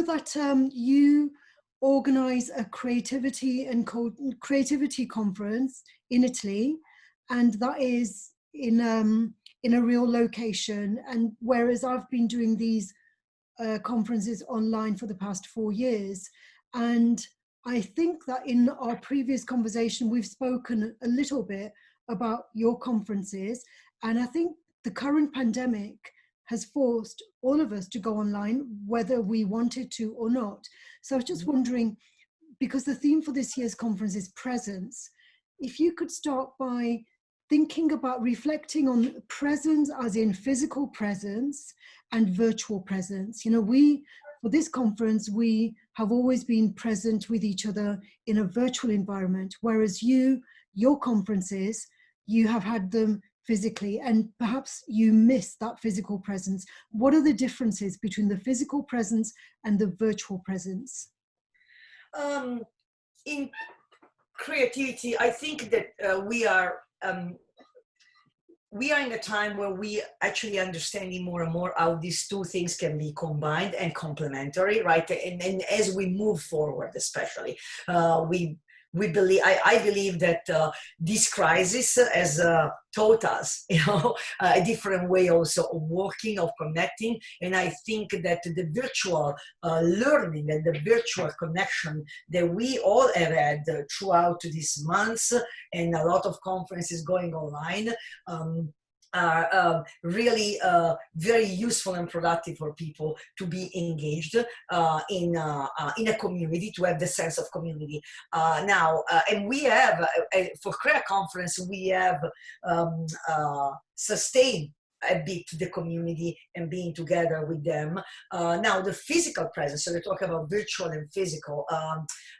that you organize a creativity conference in Italy, and that is in a real location. And whereas I've been doing these conferences online for the past 4 years, and I think that in our previous conversation we've spoken a little bit about your conferences, and I think the current pandemic has forced all of us to go online, whether we wanted to or not. So I was just wondering, because the theme for this year's conference is presence, if you could start by thinking about reflecting on presence as in physical presence and virtual presence. You know, for this conference, we have always been present with each other in a virtual environment, whereas your conferences, you have had them physically, and perhaps you miss that physical presence. What are the differences between the physical presence and the virtual presence? In creativity, I think that we are in a time where we actually understanding more and more how these two things can be combined and complementary, right? And as we move forward, especially, we believe, I believe that this crisis has taught us, a different way also of working, of connecting. And I think that the virtual learning and the virtual connection that we all have had throughout these months, and a lot of conferences going online, are really very useful and productive for people to be engaged in a community, to have the sense of community. And we have, for Crea Conference, we have sustained a bit the community and being together with them. Now, the physical presence, so we talk about virtual and physical.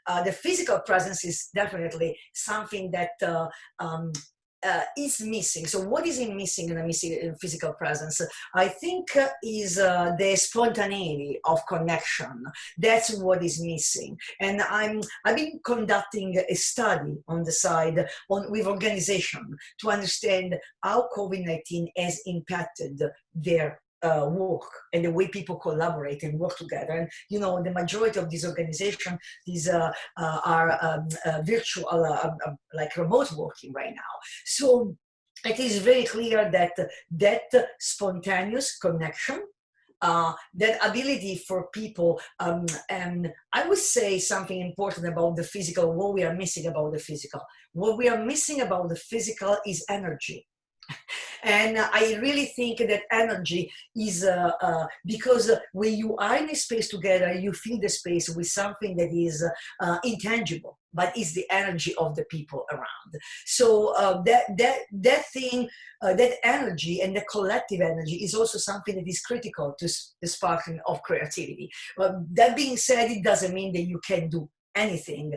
The physical presence is definitely something that is missing. So what is missing in a physical presence? I think is the spontaneity of connection. That's what is missing. And I've been conducting a study on the side with organization to understand how COVID-19 has impacted their work and the way people collaborate and work together. And the majority of these organizations, these are virtual, like remote working right now. So it is very clear that spontaneous connection, that ability for people, and I would say something important about the physical, what we are missing about the physical. What we are missing about the physical is energy. And I really think that energy is, because when you are in a space together, you fill the space with something that is intangible, but it's the energy of the people around. So that thing, that energy and the collective energy is also something that is critical to the sparking of creativity. That being said, it doesn't mean that you can do anything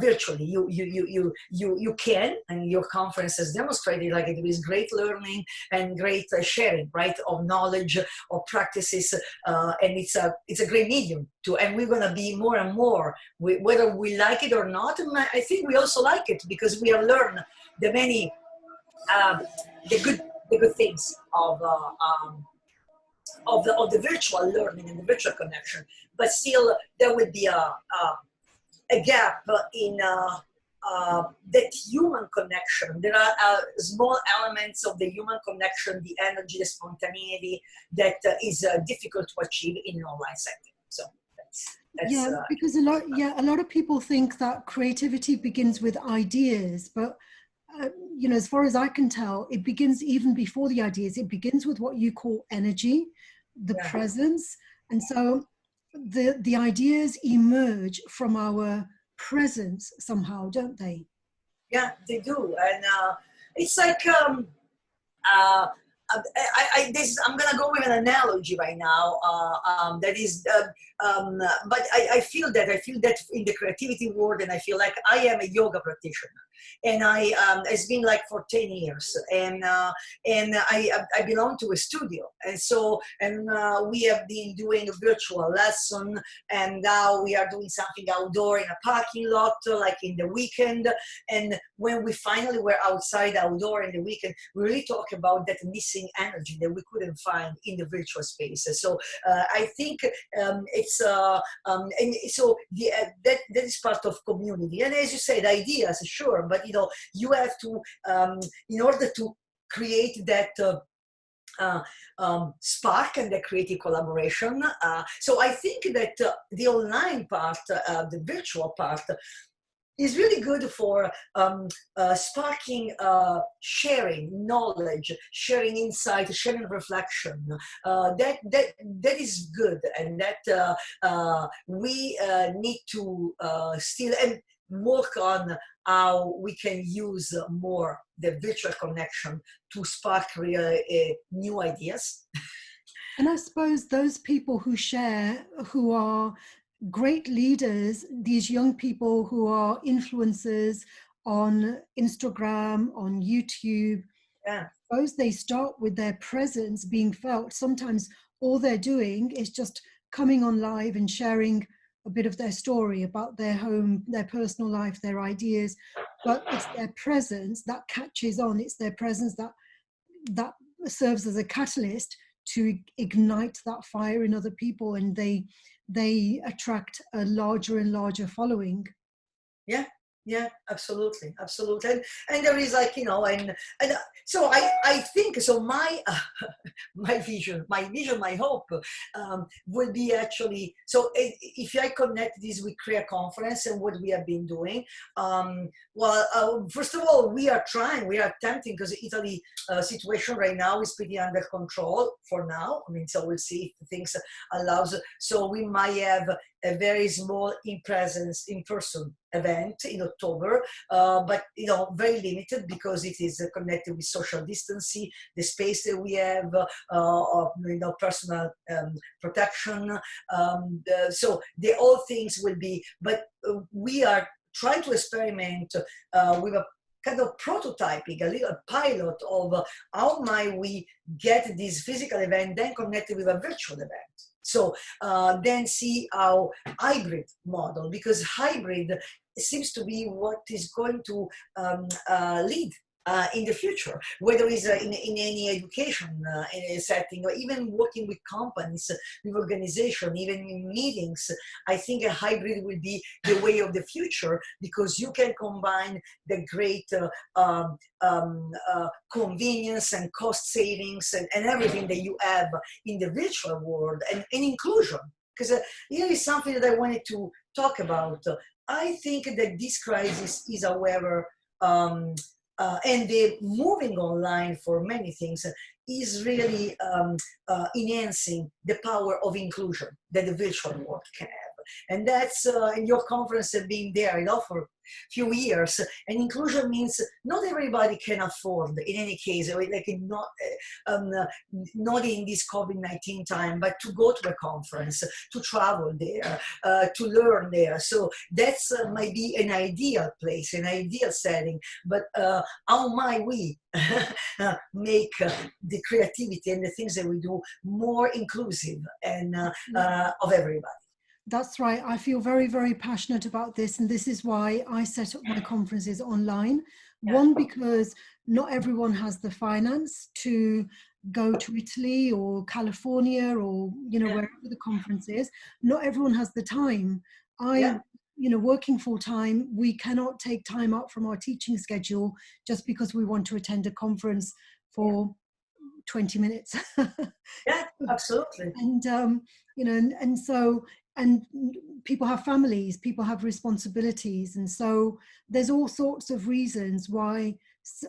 virtually. You can, and your conference has demonstrated, like, there is great learning and great sharing, right, of knowledge, of practices, and it's a great medium to, and we're going to be more and more, whether we like it or not. And I think we also like it because we have learned the many the good things of the virtual learning and the virtual connection. But still, there would be a gap in that human connection. There are small elements of the human connection, the energy, the spontaneity that is difficult to achieve in an online setting. So that's because a lot of people think that creativity begins with ideas, but as far as I can tell, it begins even before the ideas. It begins with what you call energy, the presence, and so the ideas emerge from our presence somehow, don't they? Yeah, they do. And it's like I'm gonna go with an analogy right now. That is, but I feel that in the creativity world, and I feel like I am a yoga practitioner, and it's been like for 10 years, and I belong to a studio, and we have been doing a virtual lesson, and now we are doing something outdoor in a parking lot, like in the weekend. And when we finally were outdoor in the weekend, we really talk about that missing missing energy that we couldn't find in the virtual spaces. So I think it's and so that is part of community. And as you said, ideas, sure, but you have to in order to create that. Spark and the creative collaboration. So I think that the online part, the virtual part, is really good for sparking sharing knowledge, sharing insight, sharing reflection. That is good, and that we need to still and work on how we can use more the virtual connection to spark new ideas. And I suppose those people who share, who are great leaders, these young people who are influencers on Instagram, on YouTube, Yeah. I suppose they start with their presence being felt. Sometimes all they're doing is just coming on live and sharing a bit of their story about their home, their personal life, their ideas, but it's their presence that catches on. It's their presence that serves as a catalyst to ignite that fire in other people, and they attract a larger and larger following. Yeah, absolutely. And there is and so I think so. My vision, my hope would be actually, so if I connect this with Career Conference and what we have been doing, first of all, we are attempting, because Italy situation right now is pretty under control for now. I mean, so we'll see if things allows. So we might have a very small in-person event in October, but very limited, because it is connected with social distancing, the space that we have, personal protection. So the all things will be, but we are trying to experiment with a kind of prototyping, a little pilot of how might we get this physical event then connected with a virtual event. So then see how hybrid model, because hybrid seems to be what is going to lead in the future, whether it's in any education setting, or even working with companies, with organizations, even in meetings. I think a hybrid will be the way of the future, because you can combine the great convenience and cost savings and everything that you have in the virtual world, and inclusion. Because here is something that I wanted to talk about. I think that this crisis is, however, and the moving online for many things is really enhancing the power of inclusion that the virtual world can have. And that's in your conference being there, for a few years. And inclusion means not everybody can afford, in any case, like not in this COVID-19 time, but to go to a conference, to travel there, to learn there. So that's might be an ideal place, an ideal setting. But how might we make the creativity and the things that we do more inclusive and of everybody? That's right. I feel very, very passionate about this. And this is why I set up my conferences online. Yeah. One, because not everyone has the finance to go to Italy or California or, wherever the conference is. Not everyone has the time. Working full time, we cannot take time out from our teaching schedule just because we want to attend a conference for 20 minutes. Yeah, absolutely. And people have families, people have responsibilities. And so there's all sorts of reasons why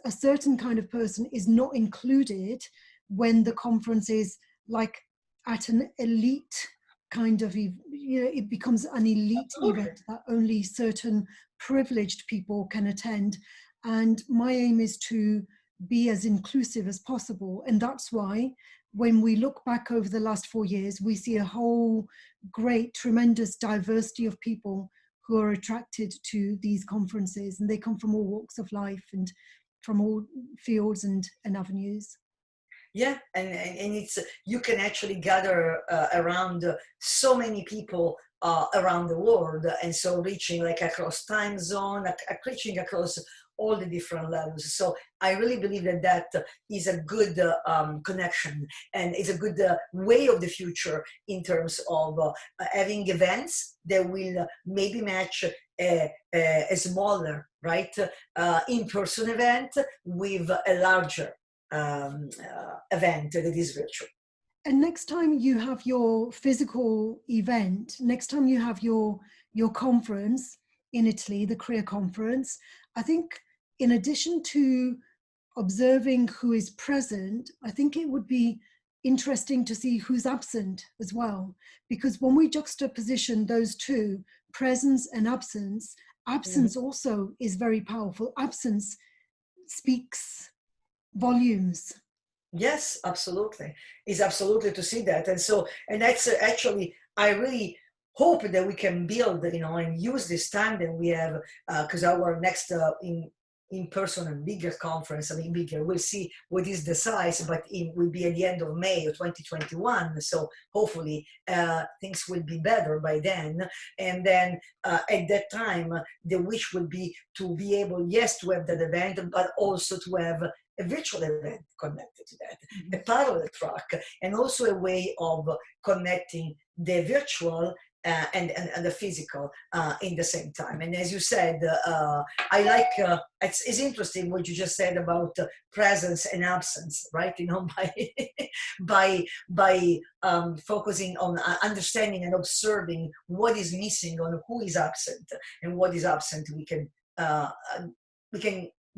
a certain kind of person is not included when the conference is like at an elite kind of, it becomes an elite event that only certain privileged people can attend. And my aim is to be as inclusive as possible. And that's why when we look back over the last 4 years, we see a whole great, tremendous diversity of people who are attracted to these conferences, and they come from all walks of life and from all fields and avenues. Yeah, and it's, you can actually gather around so many people around the world, and so reaching like across time zone, reaching across all the different levels. So I really believe that that is a good connection, and it's a good way of the future in terms of having events that will maybe match a smaller, right, in-person event with a larger event that is virtual. And next time you have your physical event, next time you have your conference in Italy, the career conference, I think in addition to observing who is present, I think it would be interesting to see who's absent as well. Because when we juxtaposition those two, presence and absence, absence also is very powerful. Absence speaks volumes. Yes, absolutely. It's absolutely to see that. And so, and that's actually, I really hope that we can build, you know, and use this time that we have, because our next in-person and bigger conference, I mean, bigger, we'll see what is the size, but it will be at the end of May of 2021. So hopefully things will be better by then. And then at that time, the wish will be to be able, yes, to have that event, but also to have a virtual event connected to that, a parallel track, and also a way of connecting the virtual and the physical in the same time. And as you said, I like, it's interesting what you just said about presence and absence, right? You know, by focusing on understanding and observing what is missing, on who is absent, and what is absent, we can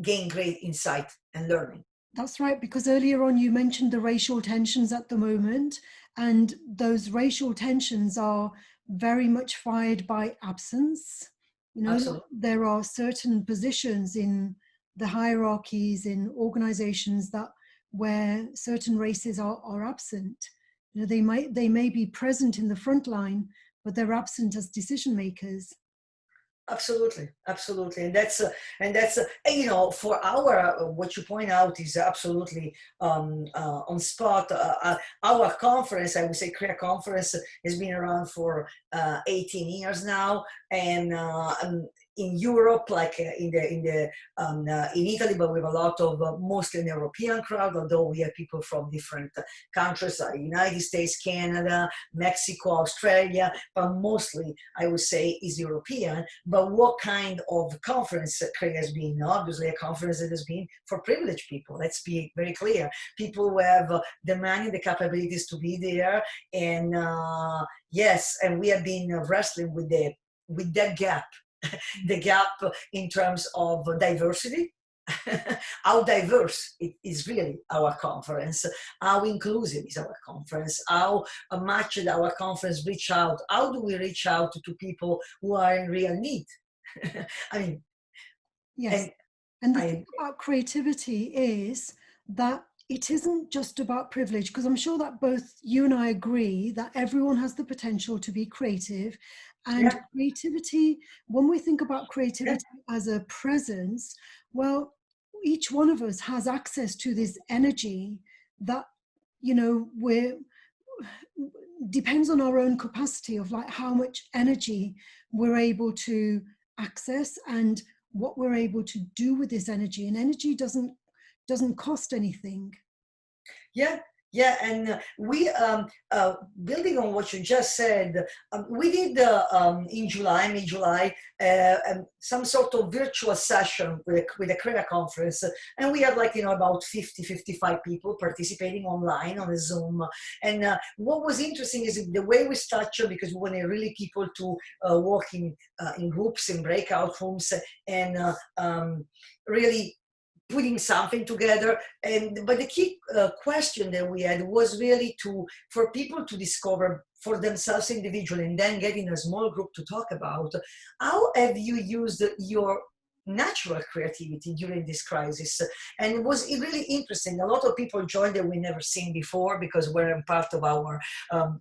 gain great insight and learning. That's right, because earlier on you mentioned the racial tensions at the moment, and those racial tensions are very much fired by absence. You know, Absolutely. there are certain positions in the hierarchies in organizations that where certain races are absent. You know, they may be present in the front line, but they're absent as decision makers. Absolutely, absolutely, and that's you know, for our what you point out is absolutely on spot. Our conference, I would say, career conference, has been around for 18 years now, and in Europe, like in Italy, but with a lot of mostly an European crowd, although we have people from different countries, United States, Canada, Mexico, Australia, but mostly I would say is European. But what kind of conference has been? Obviously a conference that has been for privileged people. Let's be very clear. People who have the money, the capabilities to be there. And yes, and we have been wrestling with that gap. The gap in terms of diversity, how diverse it is really our conference, how inclusive is our conference, how much did our conference reach out, how do we reach out to people who are in real need? I mean, yes, and the thing about creativity is that it isn't just about privilege, because I'm sure that both you and I agree that everyone has the potential to be creative. And creativity, when we think about creativity as a presence, well, each one of us has access to this energy that, you know, depends on our own capacity of like how much energy we're able to access and what we're able to do with this energy. And energy doesn't cost anything. Yeah, and we, building on what you just said, we did in July, mid-July, some sort of virtual session with a career conference, and we had like, you know, about 55 people participating online on a Zoom. And what was interesting is the way we structure, because we wanted really people to work in groups, in breakout rooms, and really putting something together. But the key question that we had was really for people to discover for themselves individually, and then get in a small group to talk about how have you used your natural creativity during this crisis. And it was really interesting. A lot of people joined that we never seen before because we're part of our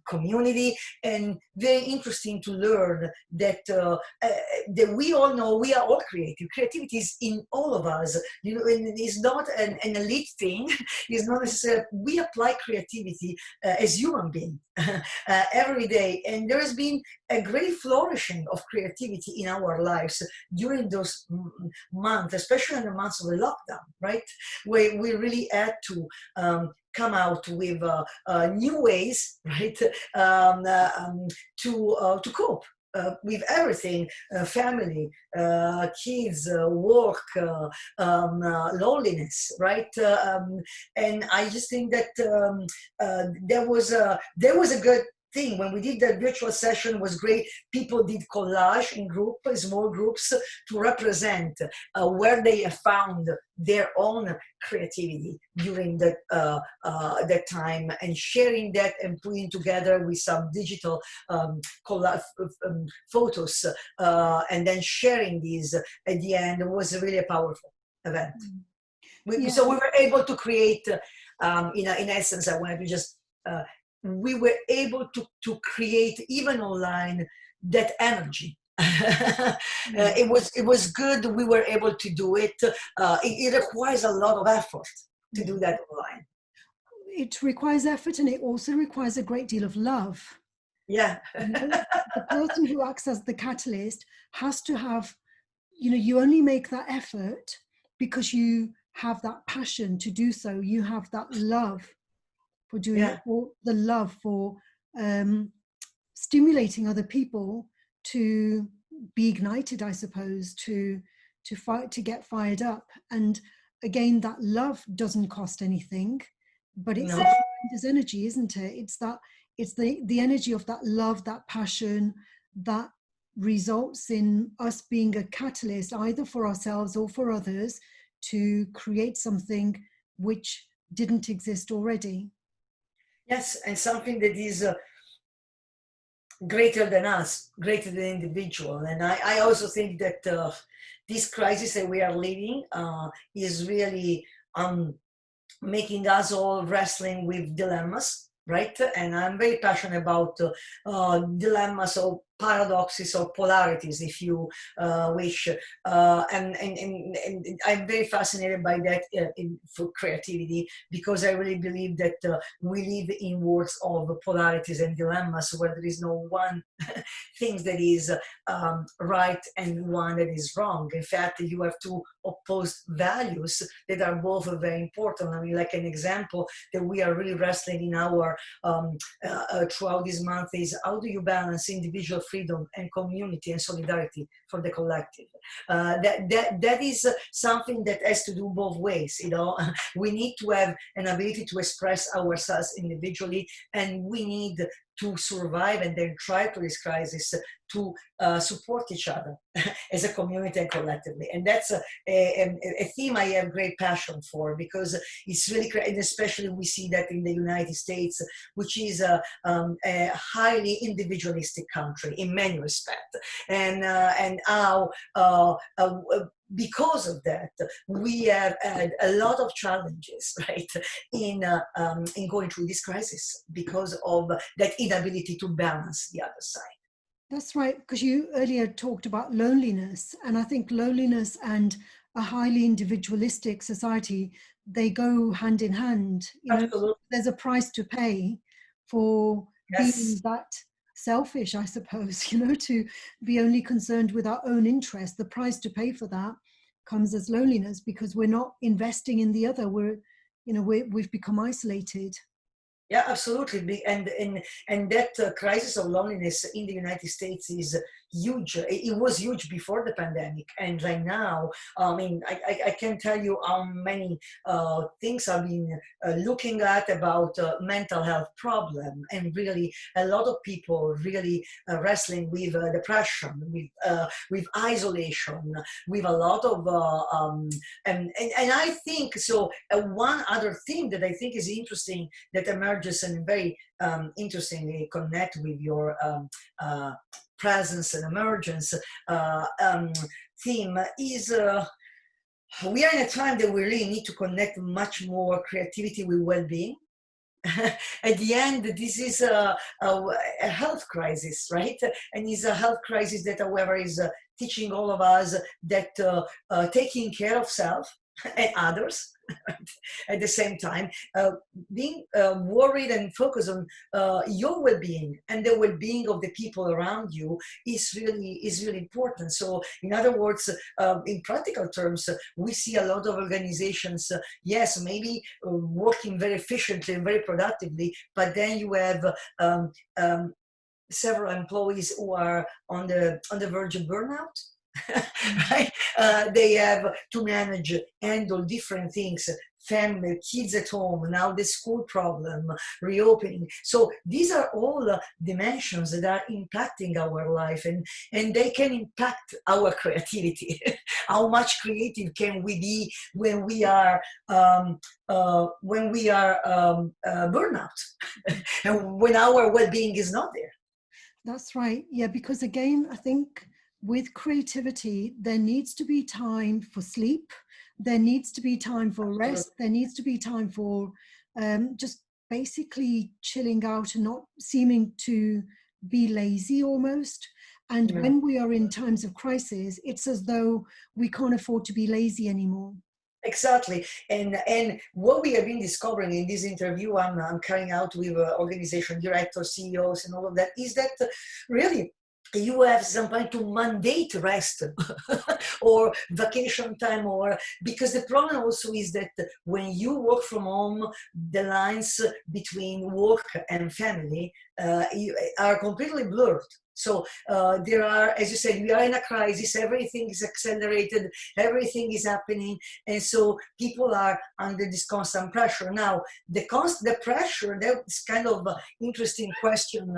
community, and very interesting to learn that that we all know we are all creative. Creativity is in all of us, you know, and it's not an elite thing. It's not necessarily, we apply creativity as human beings every day, and there has been a great flourishing of creativity in our lives during those month, especially in the months of the lockdown, right? Where we really had to come out with new ways, right, to cope. With everything, family, kids, work, loneliness, right? And I just think that there was a good thing when we did that virtual session. Was great. People did collage in small groups, to represent where they have found their own creativity during that time, and sharing that and putting together with some digital photos, and then sharing these at the end. It was really a powerful event. So we were able to create, in essence, I wanted to just we were able to create, even online, that energy. It was good. We were able to do it. It requires a lot of effort to do that online. It requires effort, and it also requires a great deal of love. Yeah. The person who acts as the catalyst has to have, you only make that effort because you have that passion to do so. You have that love for doing it, or the love for stimulating other people to be ignited, I suppose, to get fired up. And again, that love doesn't cost anything, but it's tremendous energy, isn't it? It's the energy of that love, that passion, that results in us being a catalyst, either for ourselves or for others, to create something which didn't exist already. Yes, and something that is greater than us, greater than individual. And I also think that this crisis that we are living is really making us all wrestling with dilemmas, right? And I'm very passionate about dilemmas or paradoxes or polarities, if you wish. And I'm very fascinated by that for creativity, because I really believe that we live in worlds of polarities and dilemmas, where there is no one thing that is right and one that is wrong. In fact, you have two opposed values that are both very important. I mean, like an example that we are really wrestling in our throughout this month is, how do you balance individual freedom and community and solidarity for the collective? That is something that has to do both ways. We need to have an ability to express ourselves individually, and we need to survive and then try to this crisis to support each other as a community and collectively. And that's a theme I have great passion for, because it's really, and especially we see that in the United States, which is a highly individualistic country in many respects, and how because of that, we have had a lot of challenges, right, in going through this crisis, because of that inability to balance the other side. That's right, because you earlier talked about loneliness, and I think loneliness and a highly individualistic society, they go hand in hand. Absolutely. There's a price to pay for being that selfish, I suppose, to be only concerned with our own interests. The price to pay for that comes as loneliness, because we're not investing in the other. We've become isolated. Yeah, absolutely. And that crisis of loneliness in the United States is huge. It was huge before the pandemic, and right now, I mean, I can't tell you how many things I've been looking at about mental health problem, and really a lot of people really wrestling with depression, with isolation, with a lot of and I think so. One other thing that I think is interesting that emerges and very interestingly connect with your presence and emergence theme is we are in a time that we really need to connect much more creativity with well-being. At the end, this is a health crisis, right? And it's a health crisis that, however, is teaching all of us that taking care of self and others at the same time, being worried and focused on your well-being and the well-being of the people around you is really important. So in other words, in practical terms, we see a lot of organizations, yes, maybe working very efficiently and very productively, but then you have several employees who are on the verge of burnout. Right? They have to manage, handle different things, family, kids at home, now the school problem, reopening. So these are all dimensions that are impacting our life, and they can impact our creativity. How much creative can we be when we are burnout, and when our well-being is not there? That's right. Yeah, because again, I think with creativity, there needs to be time for sleep. There needs to be time for rest. There needs to be time for just basically chilling out and not seeming to be lazy almost. And when we are in times of crisis, it's as though we can't afford to be lazy anymore. Exactly, and what we have been discovering in this interview I'm carrying out with organization directors, CEOs, and all of that, is that really you have some kind to mandate rest or vacation time, or because the problem also is that when you work from home, the lines between work and family are completely blurred. So there are, as you said, we are in a crisis, everything is accelerated, everything is happening, and so people are under this constant pressure. Now, the pressure, that's kind of interesting question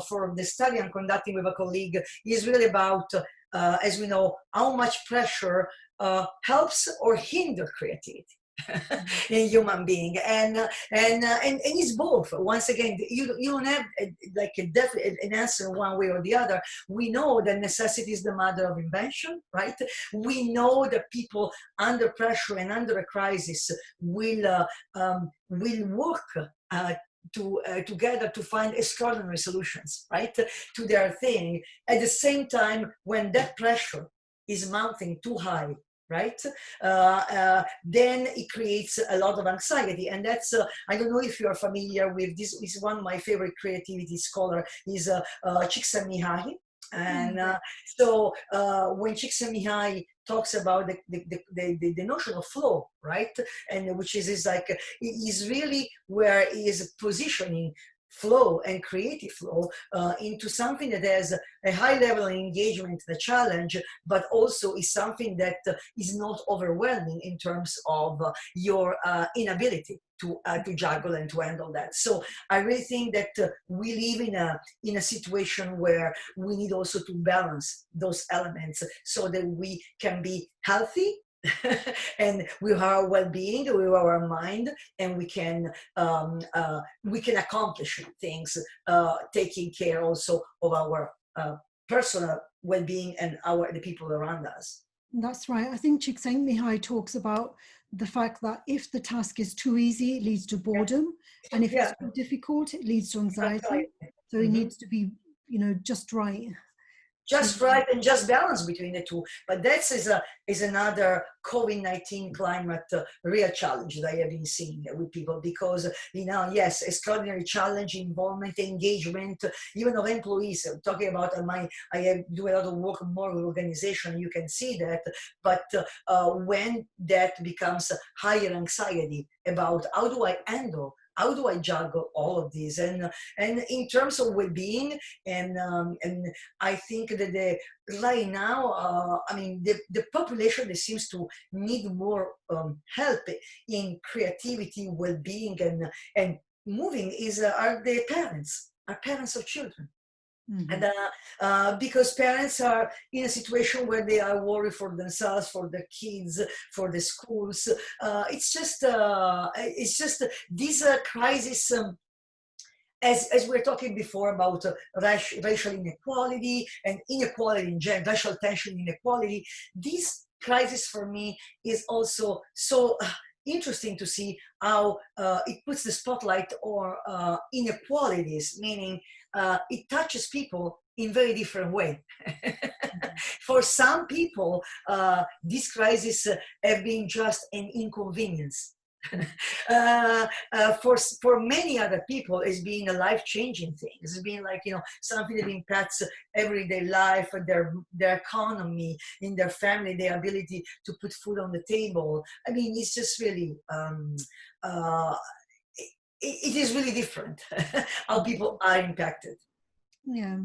for the study I'm conducting with a colleague, is really about, as we know, how much pressure helps or hinder creativity. In human being, and it's both. Once again, you don't have like an answer one way or the other. We know that necessity is the mother of invention, right? We know that people under pressure and under a crisis will work together to find extraordinary solutions, right, to their thing. At the same time, when that pressure is mounting too high, right, then it creates a lot of anxiety. And that's, I don't know if you're familiar with this, is one of my favorite creativity scholar is Csikszentmihalyi. And so when Csikszentmihalyi talks about the notion of flow, right, and which is like, is really where he is positioning flow and creative flow into something that has a high level of engagement, the challenge, but also is something that is not overwhelming in terms of your inability to juggle and to handle that. So I really think that we live in a situation where we need also to balance those elements so that we can be healthy and with our well-being, with our mind, and we can accomplish things, taking care also of our personal well-being and the people around us. That's right. I think Csikszentmihalyi talks about the fact that if the task is too easy, it leads to boredom, and if it's too difficult, it leads to anxiety. So it needs to be, just right. Just right, and just balance between the two. But that is another COVID-19 climate real challenge that I have been seeing with people, because yes, extraordinary challenge, involvement, engagement, even of employees. I'm talking about I do a lot of work more with organization. You can see that, but when that becomes higher anxiety about how do I juggle all of these, and in terms of well-being, and I think that right now, the population that seems to need more help in creativity, well-being, and moving are the parents of children. Mm-hmm. And because parents are in a situation where they are worried for themselves, for their kids, for the schools, it's just this crisis. As we were talking before about racial inequality and inequality in general, racial tension, inequality, this crisis for me is also so interesting to see how it puts the spotlight on inequalities, meaning it touches people in very different way. For some people, this crisis have been just an inconvenience. For many other people, it's been a life-changing thing. It's been like, something that impacts everyday life, their economy, in their family, their ability to put food on the table. I mean, it's just really, it is really different how people are impacted. Yeah.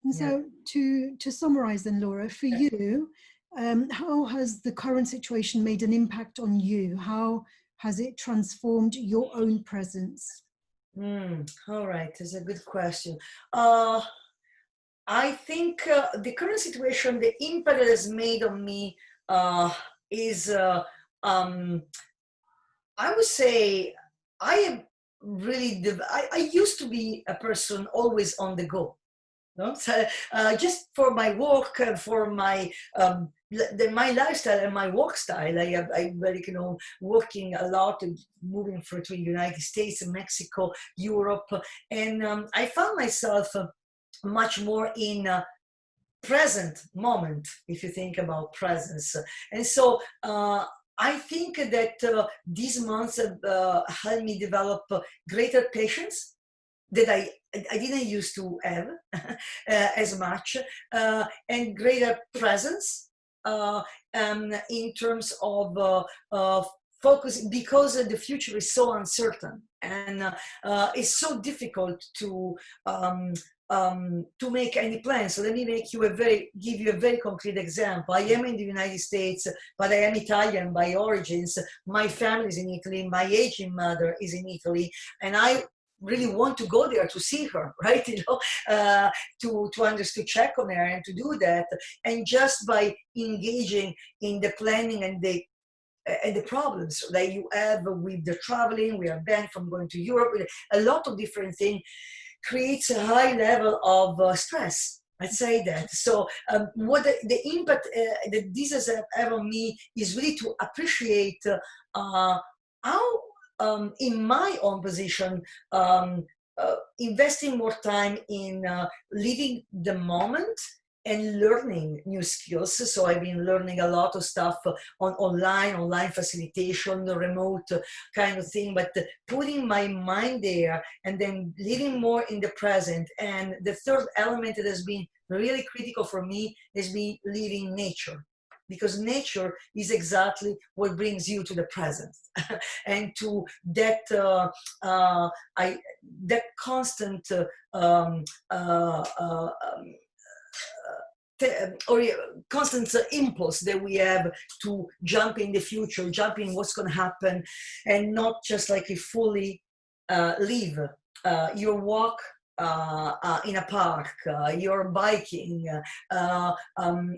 And so to summarize then, Laura, for you, how has the current situation made an impact on you? How has it transformed your own presence? All right, that's a good question. I think the current situation, the impact it has made on me is, I would say, I am really, I used to be a person always on the go. No? So, just for my work, for my my lifestyle and my work style, I'm very, working a lot, moving through the United States, Mexico, Europe, and I found myself much more in present moment, if you think about presence. And so I think that these months have helped me develop greater patience that I didn't used to have as much, and greater presence in terms of focus, because the future is so uncertain, and it's so difficult to make any plans. So let me give you a very concrete example. I am in the United States, but I am Italian by origins. My family is in Italy. My aging mother is in Italy, and I really want to go there to see her, right? To check on her and to do that. And just by engaging in the planning and the problems that you have with the traveling, we are banned from going to Europe, a lot of different things, creates a high level of stress. I'd say that. So what the impact that this has had on me is really to appreciate how, in my own position, investing more time in living the moment and learning new skills. So I've been learning a lot of stuff on online facilitation, the remote kind of thing, but putting my mind there and then living more in the present. And the third element that has been really critical for me is living nature, because nature is exactly what brings you to the present and to that that constant constant impulse that we have to jump in the future, jump in what's going to happen, and not just like a fully live your walk in a park, you're biking,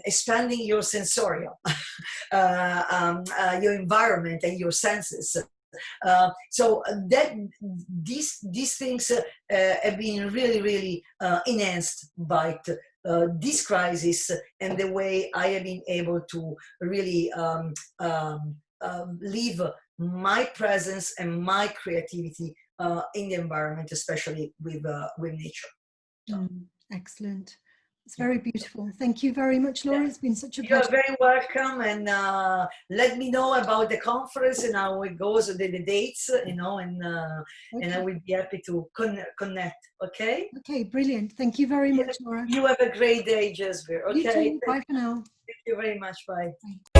expanding your sensorial, your environment and your senses. So that these things have been really enhanced by this crisis, and the way I have been able to really live my presence and my creativity in the environment, especially with nature. Excellent. It's very beautiful. Thank you very much, Laura. It's been such a pleasure. You're very welcome, and let me know about the conference and how it goes, the dates, and I will be happy to connect. Okay. Okay, brilliant. Thank you very much, Laura. You have a great day, Jesvir. Okay. You too. Bye for now. Thank you very much. Bye. Bye.